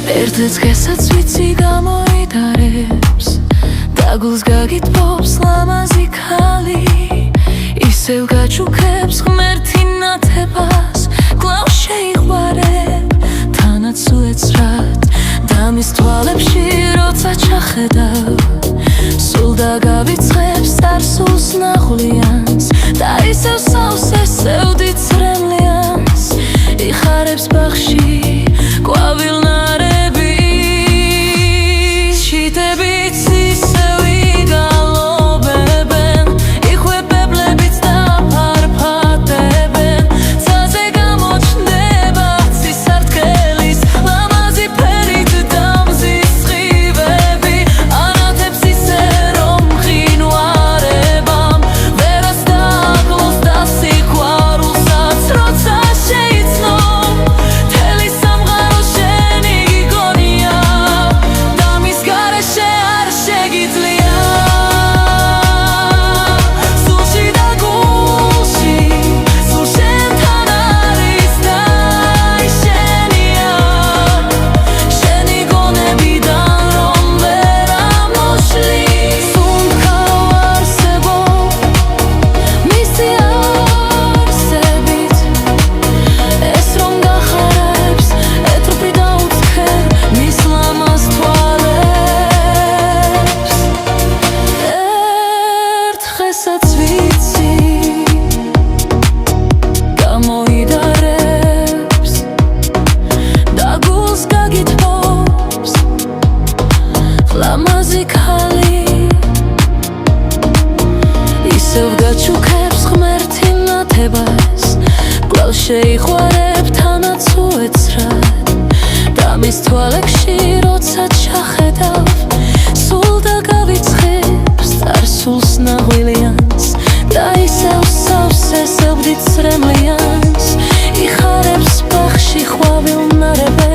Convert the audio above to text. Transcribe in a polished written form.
ერთ დღესაც ვიცი გამოიტარებს დაგულს გაგიტბობს ლამაზი ქალი ისევ გაჩუქებს ღმერთი ნათებას კვლავ შეიყვარებ თანაც უეცრად დამის თვალებში როცა ჩახედავ სულ დაგავიწყებს წარსულს ნაღვლიანს და ისევ სავსეს სევდით სრემლიანს იხარებს ბაღში ყვავილნარები შიტებით ისევ იგალობებენ იხვეპებლებიც დაფარფატებენ ცაზე გამოჩნდება ცისარტყელის ლამაზი ფერით დამზის სხივები ანათებს ისე რომ მყინვარებამ ვერას დააკლოს და სიყვარულსაც როცა შეიცნო მთელი სამყარო შენი გიგონია და მის გარეშე არ შეგიძლია სულში და გულში სულ შენთან არის და შენია შენი გონებიდან რომ ვერ ამოშლი სუნთქავ არსებობ მისი არსებით ეს რომ გახარებს ეტრფი დაუცქერ მის ლამაზ თვალებს ერთ დღესაც ვიცი გამოიდარებს დაგულს გაგიტბობს ლამაზი ქალი ისევ გაჩუქებს ღმერთი ნათებას კვლავ შეიყვარებ თანაც უეცრად და მის თვალებში როცა ჩახედავ სულ დაგავიწყებს წარსულს ნაღვლიანს და ისევ სავსეს სევდით სრემლიანს იხარებს ბაღში ყვავილნარები